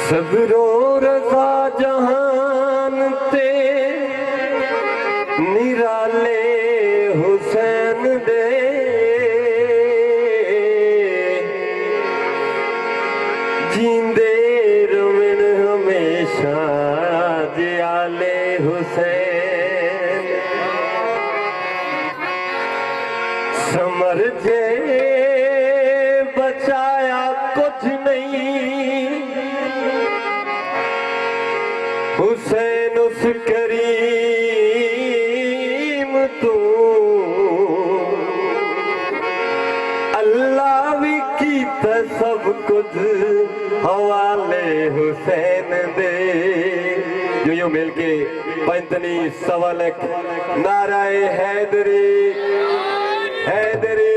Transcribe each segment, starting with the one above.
सबरो रज़ा जहान ते निराले हुसैन दे जींदे रमन हमेशा जियाले हुसैन समर जे बचाया कुछ नहीं हुसैन उस करीम तू अल्लाह भी कीता सब कुछ हवाले हुसैन दे। यूं मिल के पंतनी सवालक नाराए हैदरी हैदरी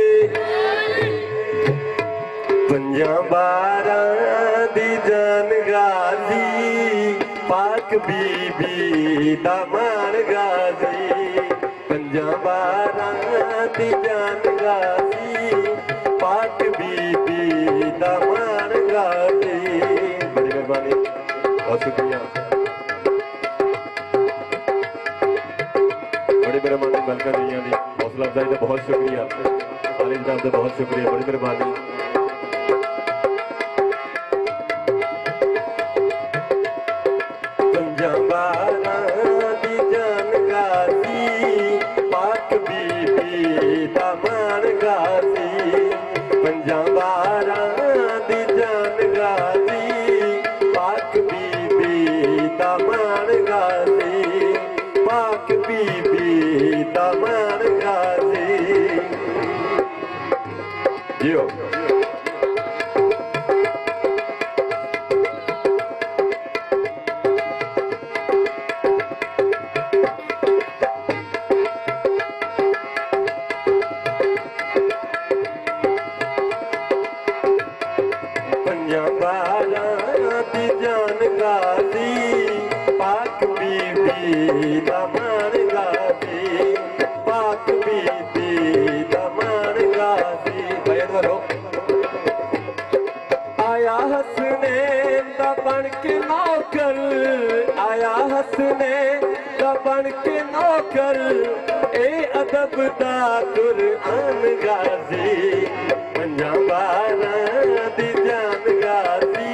पंजा बारा दी जान गाजी पाक बीबी दामन गाजी पंजा बारा दी जान गाजी पाक बीबी दामन गाजी। बड़ी मेहरबानी बहुत शुक्रिया बड़ी मेहरबानी मलका दुनिया दी हौसला अफजाई का बहुत शुक्रिया आलिम साहब का बहुत शुक्रिया बड़ी मेहरबानी। आया हसनैन दा बन के नौकर आया हसनैन दा बन के नौकर ए अदब दा कुरआन गाजी पंजा बारा दी जान गाजी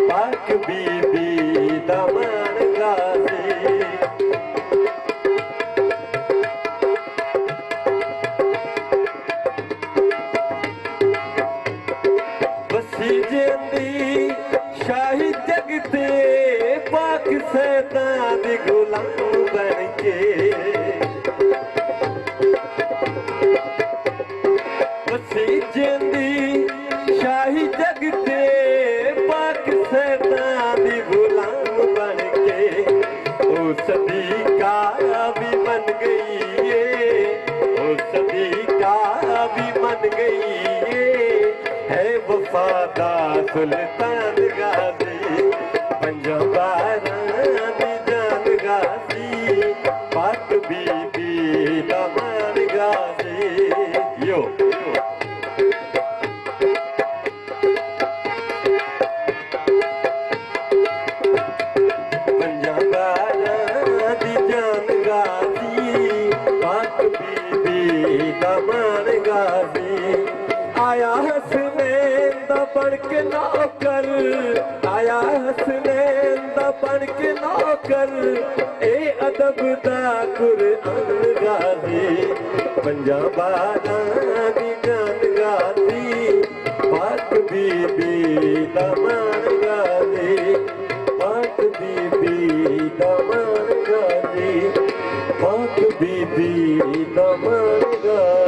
पाक बीबी दामन गाजी। शाही जगते पाक सैतान दी गुलाम बन के बसी जिंदी शाही जगते पाक सैतान दी गुलाम बन के ओ सदीका भी बन गई ओ सदीका भी बन गई है वफादा सुल्तान गाजी पंजा बारा दी जान गाजी पाक बीबी दामन गाजी। यो पंजा बारा दी जान गाजी पाक बीबी दामन गाजी। आया हसनैन दा बन के नौकर आया हसनैन दा बन के नौकर ए अदब दा कुरआन गाजी पंजा बारा दी जान गाजी पाक बीबी दामन गाजी पाक बीबी दामन गाजी पाक बीबी दामन गाजी।